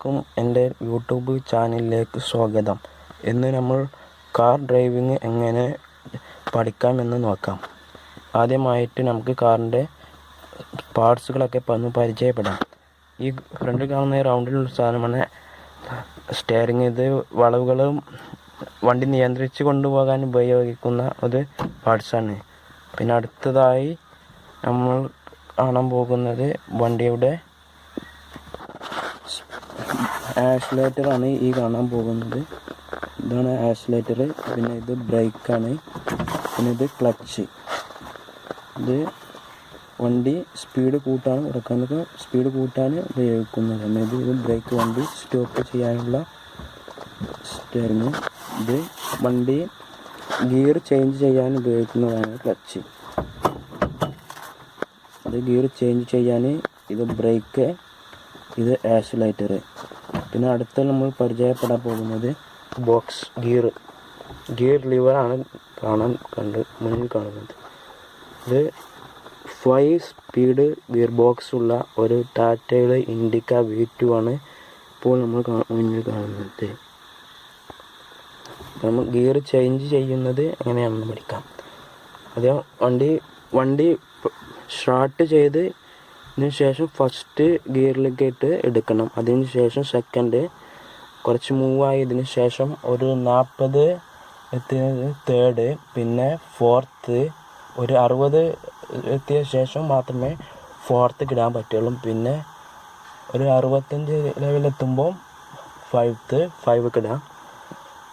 എല്ലാവർക്കും എൻ്റെ യൂട്യൂബ് ചാനലിലേക്ക് സ്വാഗതം. ഇന്ന് നമ്മൾ കാർ ഡ്രൈവിംഗ് എങ്ങനെ പഠിക്കാമെന്ന് നോക്കാം. ആദ്യമായിട്ട് നമുക്ക് കാറിൻ്റെ പാർട്സുകളൊക്കെ ഒന്ന് പരിചയപ്പെടാം. ഈ ഫ്രണ്ടിൽ കാണുന്ന റൗണ്ടിലുള്ള സാധനമാണ് സ്റ്റെയറിംഗ്. ഇത് വളവുകളും വണ്ടി നിയന്ത്രിച്ച് കൊണ്ടുപോകാൻ ഉപയോഗിക്കുന്ന ഒരു പാർട്സാണ്. പിന്നെ അടുത്തതായി നമ്മൾ കാണാൻ പോകുന്നത് വണ്ടിയുടെ ആക്സിലേറ്ററാണ്. ഈ കാണാൻ പോകുന്നത് ഇതാണ് ആക്സിലേറ്റർ. പിന്നെ ഇത് ബ്രേക്കാണ്. പിന്നെ ഇത് ക്ലച്ച്. ഇത് വണ്ടി സ്പീഡ് കൂട്ടാൻ കുറക്കാനൊക്കെ സ്പീഡ് കൂട്ടാൻ ഉപയോഗിക്കുന്നതാണ്. ഇത് ബ്രേക്ക്, വണ്ടി സ്റ്റോപ്പ് ചെയ്യാനുള്ള സ്റ്റെയറിങ്. ഇത് വണ്ടി ഗിയർ ചേഞ്ച് ചെയ്യാൻ ഉപയോഗിക്കുന്നതാണ് ക്ലച്ച്. ഇത് ഗിയർ ചേഞ്ച് ചെയ്യാൻ ഇത് ബ്രേക്ക്, ഇത് ആക്സിലേറ്റർ. പിന്നെ അടുത്ത നമ്മൾ പരിചയപ്പെടാൻ പോകുന്നത് ബോക്സ് ഗിയർ ലിവറാണ് മുന്നിൽ കാണുന്നത്. ഇത് 5 സ്പീഡ് ഗിയർ ബോക്സ് ഉള്ള ഒരു ടാറ്റയുടെ ഇൻഡിക്ക V2 ആണ് ഇപ്പോൾ നമ്മൾ മുന്നിൽ കാണുന്നത്. നമ്മൾ ഗിയർ ചേഞ്ച് ചെയ്യുന്നത് എങ്ങനെയാണെന്ന് പഠിക്കാം. അത് വണ്ടി സ്റ്റാർട്ട് ചെയ്ത് അതിനുശേഷം ഫസ്റ്റ് ഗിയറിലേക്ക് ഇട്ട് എടുക്കണം. അതിന് ശേഷം സെക്കൻഡ്, കുറച്ച് മൂവായതിനു ശേഷം ഒരു 40 എത്തിയത് തേർഡ്, പിന്നെ ഫോർത്ത്, ഒരു 60 എത്തിയ ശേഷം മാത്രമേ ഫോർത്ത് ഇടാൻ പറ്റുള്ളൂ. പിന്നെ ഒരു 65 ലെവലെത്തുമ്പോൾ 5 ഇടാം.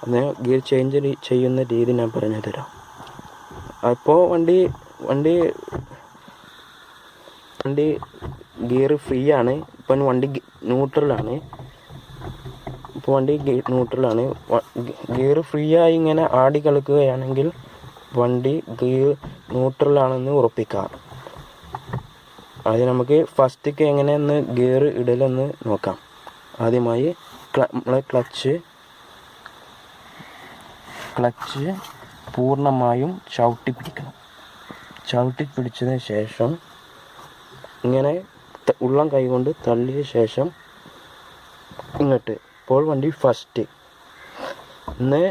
അന്ന് ഗിയർ ചേഞ്ച് ചെയ്യുന്ന രീതി ഞാൻ പറഞ്ഞു തരാം. അപ്പോൾ വണ്ടി ഗിയർ ഫ്രീ ആണ്. ഇപ്പം വണ്ടി ന്യൂട്രലാണ്. ഗിയർ ഫ്രീ ആയി ഇങ്ങനെ ആടി കളിക്കുകയാണെങ്കിൽ വണ്ടി ഗിയർ ന്യൂട്രലാണെന്ന് ഉറപ്പിക്കാം. അത് നമുക്ക് ഫസ്റ്റൊക്കെ എങ്ങനെയെന്ന് ഗിയർ ഇടലൊന്ന് നോക്കാം. ആദ്യമായി നമ്മളെ ക്ലച്ച് പൂർണ്ണമായും ചവിട്ടി പിടിച്ചതിന് ശേഷം ഇങ്ങനെ ഉള്ളം കൈ കൊണ്ട് തള്ളിയ ശേഷം ഇങ്ങോട്ട്. ഇപ്പോൾ വണ്ടി ഫസ്റ്റ്. ഇന്ന്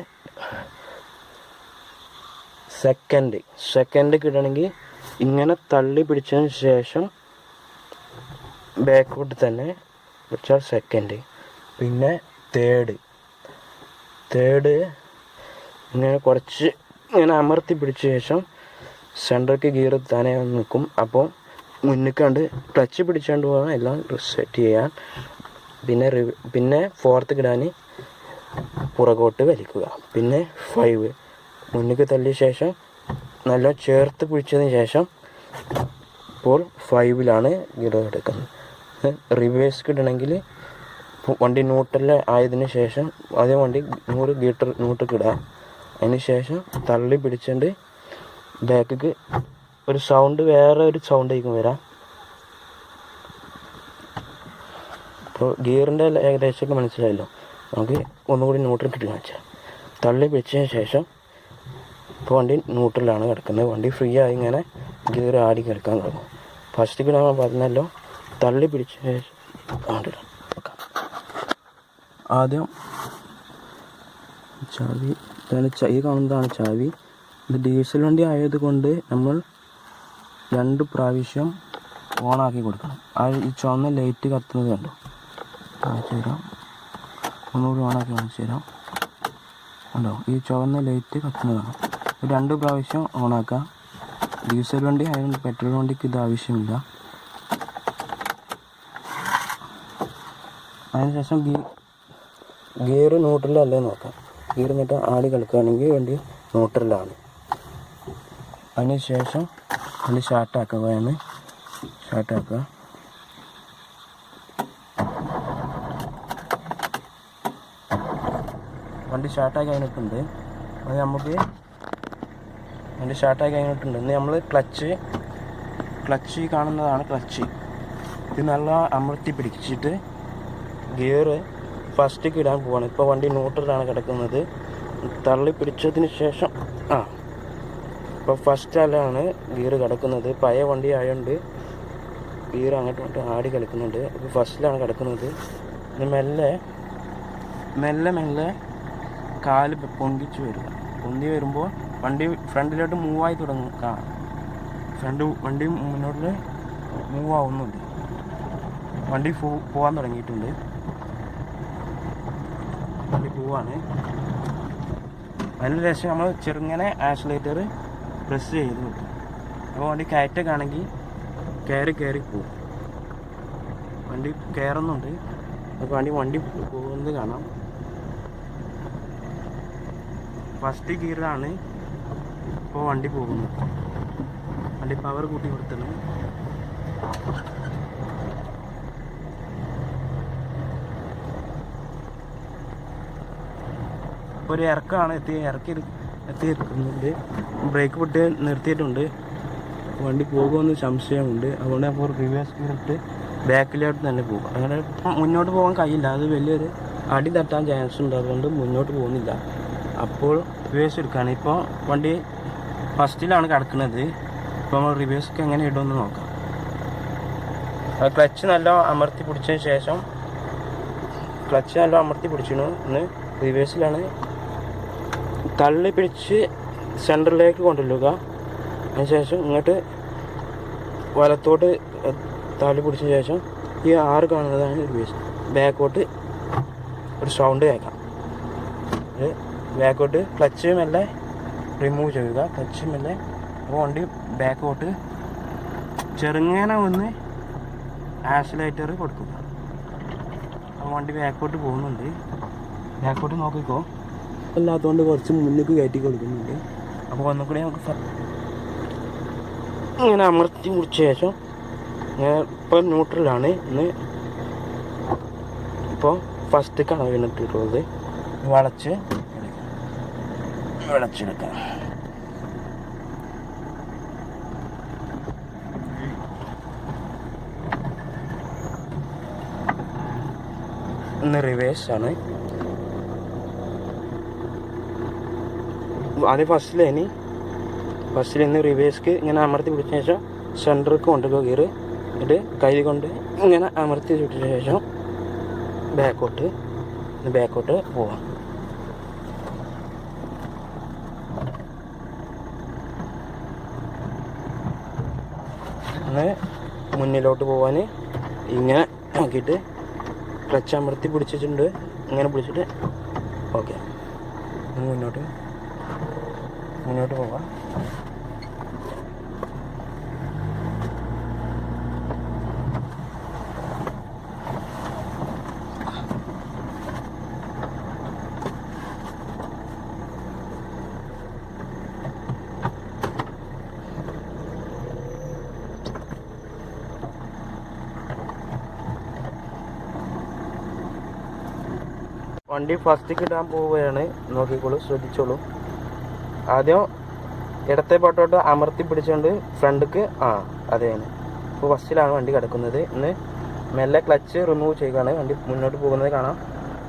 സെക്കൻഡ് കിട്ടണമെങ്കിൽ ഇങ്ങനെ തള്ളി പിടിച്ചതിന് ശേഷം ബാക്കോട്ട് തന്നെ വെച്ചാൽ സെക്കൻഡ്. പിന്നെ തേർഡ് ഇങ്ങനെ കുറച്ച് ഇങ്ങനെ അമർത്തി പിടിച്ച ശേഷം സെൻറ്റർക്ക് ഗിയർ തന്നെ നിൽക്കും. അപ്പോൾ മുന്നിൽ കണ്ട് ക്ലച്ച് പിടിച്ചുകൊണ്ട് പോകാൻ എല്ലാം സെറ്റ് ചെയ്യാൻ. പിന്നെ ഫോർത്ത് ഇടാൻ പുറകോട്ട് വലിക്കുക. പിന്നെ 5 മുന്നിൽ തള്ളിയ ശേഷം നല്ല ചേർത്ത് പിടിച്ചതിന് ശേഷം ഇപ്പോൾ 5ലാണ് ഗിയർ എടുക്കുന്നത്. റിവേഴ്സ് ഇടണമെങ്കിൽ വണ്ടി ന്യൂട്രൽ ആയതിനു ശേഷം അതേ വണ്ടി 100 ന്യൂട്രൽ ഇടാം. അതിന് ശേഷം തള്ളി പിടിച്ചുകൊണ്ട് ബാക്കിക്ക് ഒരു സൗണ്ട്, വേറെ ഒരു സൗണ്ട് ആയിരിക്കും വരാം. അപ്പോൾ ഗിയറിൻ്റെ ഏകദേശമൊക്കെ മനസ്സിലായല്ലോ. നമുക്ക് ഒന്നുകൂടി ന്യൂട്രൽ കിട്ടി കാണിച്ചാൽ തള്ളി പിടിച്ചതിന് ശേഷം ഇപ്പോൾ വണ്ടി ന്യൂട്രലാണ് കിടക്കുന്നത്. വണ്ടി ഫ്രീ ആയി ഇങ്ങനെ ഗിയർ ആടി കിടക്കാൻ തുടങ്ങും. ഫസ്റ്റ് നമ്മൾ പറഞ്ഞല്ലോ, തള്ളി പിടിച്ച ശേഷം ആദ്യം ചാവി, ഈ കാണുന്നതാണ് ചാവി. ഇത് ഡീസൽ വണ്ടി ആയതുകൊണ്ട് നമ്മൾ 2 പ്രാവശ്യം ഓണാക്കി കൊടുക്കണം. ഈ ചുവന്ന ലൈറ്റ് കത്തുന്നത് കണ്ടോ, കാണിച്ചു തരാം. ഒന്നുകൂടി ഓണാക്കി കാണിച്ചു തരാം. കണ്ടോ, ഈ ചുവന്ന ലൈറ്റ് കത്തുന്നതാണ്. 2 പ്രാവശ്യം ഓണാക്കാം. ഡീസൽ വണ്ടി ആയതുകൊണ്ട് പെട്രോൾ വണ്ടിക്ക് ഇത് ആവശ്യമില്ല. അതിനുശേഷം ഗിയർ ന്യൂട്രലല്ലേ നോക്കാം. ഗിയർ എന്നിട്ട് ആടി കളിക്കുകയാണെങ്കിൽ വണ്ടി ന്യൂട്രലാണ്. അതിനുശേഷം വണ്ടി സ്റ്റാർട്ടാക്കുക. വണ്ടി സ്റ്റാർട്ടാക്കി കഴിഞ്ഞിട്ടുണ്ട്. അത് നമുക്ക് ഇന്ന് നമ്മൾ ക്ലച്ച് കാണുന്നതാണ് ക്ലച്ച്. ഇത് നല്ല അമർത്തി പിടിച്ചിട്ട് ഗിയർ ഫസ്റ്റേക്ക് ഇടാൻ പോവാണ്. ഇപ്പോൾ വണ്ടി ന്യൂട്രലാണ് കിടക്കുന്നത്. തള്ളി പിടിച്ചതിന് ശേഷം ഇപ്പോൾ ഫസ്റ്റ് അല്ലാണ് ഗിയർ കിടക്കുന്നത്. പഴയ വണ്ടി ആയതുകൊണ്ട് ഗിയർ അങ്ങോട്ടും ഇങ്ങോട്ടും ആടി കളിക്കുന്നുണ്ട്. ഇപ്പോൾ ഫസ്റ്റിലാണ് കിടക്കുന്നത്. മെല്ലെ മെല്ലെ മെല്ലെ കാല് പൊന്തിച്ച് വരിക. പൊന്തി വരുമ്പോൾ വണ്ടി ഫ്രണ്ടിലോട്ട് മൂവായി തുടങ്ങും. വണ്ടി മുന്നോട്ട് മൂവ് ആവുന്നുണ്ട്. വണ്ടി പോകാൻ തുടങ്ങിയിട്ടുണ്ട്. വണ്ടി പോവാണ്. അതിന് ശേഷം നമ്മൾ ചെറുങ്ങനെ ആക്സിലേറ്റർ പ്രസ് ചെയ്ത് കിട്ടും. അപ്പോൾ വണ്ടി കയറ്റൊക്കെ ആണെങ്കിൽ കയറി പോകും. വണ്ടി കയറുന്നുണ്ട്. അപ്പോൾ വണ്ടി പോകുന്നത് കാണാം. ഫസ്റ്റ് ഗിയറാണ് ഇപ്പോൾ വണ്ടി പോകുന്നത്. വണ്ടി പവർ കൂട്ടി കൊടുത്തത്. ഒരു ഇറക്കമാണ് എത്തിയിരിക്കുന്നുണ്ട്. ബ്രേക്ക് പൊട്ടി നിർത്തിയിട്ടുണ്ട്. വണ്ടി പോകുമെന്ന് സംശയമുണ്ട്. അതുകൊണ്ട് അപ്പോൾ റിവേഴ്സ് ഗിയറിട്ട് ബാക്കിലോട്ട് തന്നെ പോകും. അങ്ങനെ മുന്നോട്ട് പോകാൻ കഴിയില്ല. അത് വലിയൊരു അടി തട്ടാൻ ചാൻസ് ഉണ്ട്. അതുകൊണ്ട് മുന്നോട്ട് പോകുന്നില്ല. അപ്പോൾ റിവേഴ്സ് എടുക്കുകയാണ്. ഇപ്പോൾ വണ്ടി ഫസ്റ്റിലാണ് കിടക്കുന്നത്. ഇപ്പോൾ നമ്മൾ റിവേഴ്സൊക്കെ എങ്ങനെ ഇടുമെന്ന് നോക്കാം. ക്ലച്ച് നല്ല അമർത്തി പിടിച്ചതിന് ശേഷം ഇന്ന് റിവേഴ്സിലാണ് തള്ളി പിടിച്ച് സെൻറ്ററിലേക്ക് കൊണ്ടുവരിക. അതിനുശേഷം ഇങ്ങോട്ട് വലത്തോട്ട് തള്ളി പിടിച്ച ശേഷം ഈ 6 കാണുന്നതാണ് റിവേഴ്സ്. ബാക്കോട്ട് ഒരു സൗണ്ട് കേൾക്കാം. ബാക്കോട്ട് ക്ലച്ച് മെല്ലെ റിമൂവ് ചെയ്യുക. ക്ലച്ച് മെല്ലെ അപ്പോൾ വണ്ടി ബാക്കോട്ട് ചെറുങ്ങനെ ഒന്ന് ആക്സിലേറ്റർ കൊടുക്കുക. അപ്പോൾ വണ്ടി ബാക്കോട്ട് പോകുന്നുണ്ട്. ബാക്കോട്ട് നോക്കിക്കോ. അല്ലാത്തതുകൊണ്ട് കുറച്ച് മുന്നിലേക്ക് കയറ്റി കൊടുക്കുന്നുണ്ട്. അപ്പോൾ ഒന്നുകൂടി നമുക്ക് ഇങ്ങനെ അമർത്തി മുടിച്ച ശേഷം ഇപ്പം ന്യൂട്രലാണ്. ഇപ്പോൾ ഫസ്റ്റേക്കാണ് വീണിട്ടുള്ളത്. വിളച്ചെടുക്കാം. റിവേഴ്സാണ്. ആദ്യം ഫസ്റ്റിൽ റിവേഴ്സ്ക്ക് ഇങ്ങനെ അമർത്തി പിടിച്ച ശേഷം സെൻറ്റർക്ക് കൊണ്ടുപോകുക ഗിയർ. എന്നിട്ട് കൈ കൊണ്ട് ഇങ്ങനെ അമർത്തി പിടിച്ച ശേഷം ബാക്കോട്ട് പോവാം. മുന്നിലോട്ട് പോകാൻ ഇങ്ങനെ നോക്കിയിട്ട് ക്ലച്ച് അമർത്തി പിടിച്ചിട്ടുണ്ട്. ഇങ്ങനെ പിടിച്ചിട്ട് ഓക്കെ മുന്നോട്ട് പോകാം. വണ്ടി ഫസ്റ്റിക്ക് ഇടാൻ പോവുകയാണ്. നോക്കിക്കോളൂ, ശ്രദ്ധിച്ചോളൂ. ആദ്യം ഇടത്തെ പാട്ടോട്ട് അമർത്തി പിടിച്ചുകൊണ്ട് ഫ്രണ്ടിക്ക് അതെയാണ്. ഇപ്പോൾ ഫസ്റ്റിലാണ് വണ്ടി കിടക്കുന്നത്. ഇന്ന് മെല്ലെ ക്ലച്ച് റിമൂവ് ചെയ്യുകയാണ്. വണ്ടി മുന്നോട്ട് പോകുന്നത് കാണാം.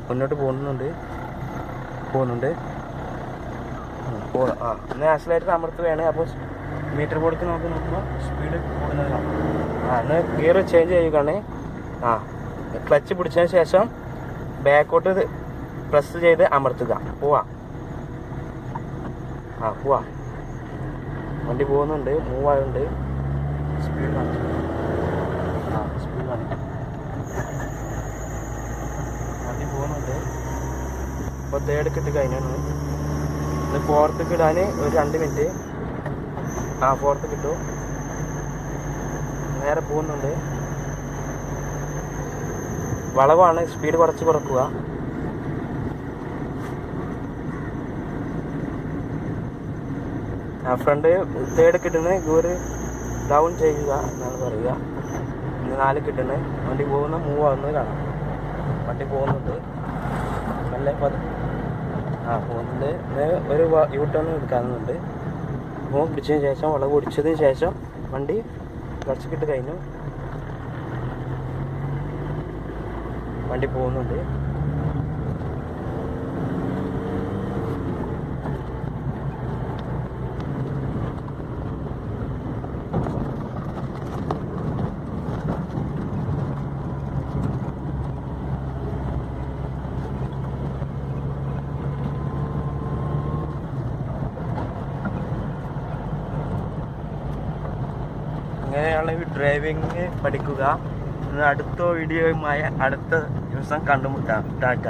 മുന്നോട്ട് പോകുന്നുണ്ട്. ഇന്ന് ആക്സിലേറ്റർ അമർത്തുകയാണ്. അപ്പോൾ മീറ്റർ ബോർഡിൽ നോക്കുമ്പോൾ സ്പീഡ് കൂടുന്നത് കാണാം. ഇന്ന് ഗിയർ ചേഞ്ച് ചെയ്യുകയാണ്. ക്ലച്ച് പിടിച്ചതിന് ശേഷം ബാക്കോട്ട് പ്രസ് ചെയ്ത് അമർത്തുക. പോവാം. വണ്ടി പോകുന്നുണ്ട്. മൂവ് ആയതുകൊണ്ട് സ്പീഡ് കാണിച്ചു. വണ്ടി പോകുന്നുണ്ട്. ഇപ്പോൾ തേർഡ് കിട്ട് കഴിഞ്ഞാണ്. ഇന്ന് ഫോർത്ത് കിടാൻ ഒരു 2 മിനിറ്റ്. ഫോർത്ത് കിട്ടും. നേരെ പോകുന്നുണ്ട്. വളവാണ്. സ്പീഡ് കുറക്കുക. ഫ്രണ്ട് തേർഡ് കിട്ടുന്ന ഗിയർ ഡൗൺ ചെയ്യുക എന്നാണ് പറയുക. 4 കിട്ടുന്നത്. വണ്ടി മൂവ് ആവുന്നത് കാണാം. വണ്ടി പോകുന്നുണ്ട്. നല്ല പോകുന്നുണ്ട്. ഒരു യൂട്ടേൺ എടുക്കാനുണ്ട്. അപ്പോൾ പിടിച്ചതിന് ശേഷം വളവ് പിടിച്ചതിന് ശേഷം വണ്ടി ക്ലച്ച് കിട്ട് കഴിഞ്ഞു. വണ്ടി പോകുന്നുണ്ട്. ഇങ്ങനെയുള്ള ഡ്രൈവിങ് പഠിക്കുക. അടുത്ത വീഡിയോയുമായി അടുത്ത ദിവസം കണ്ടുമുട്ടാം. ടാറ്റ.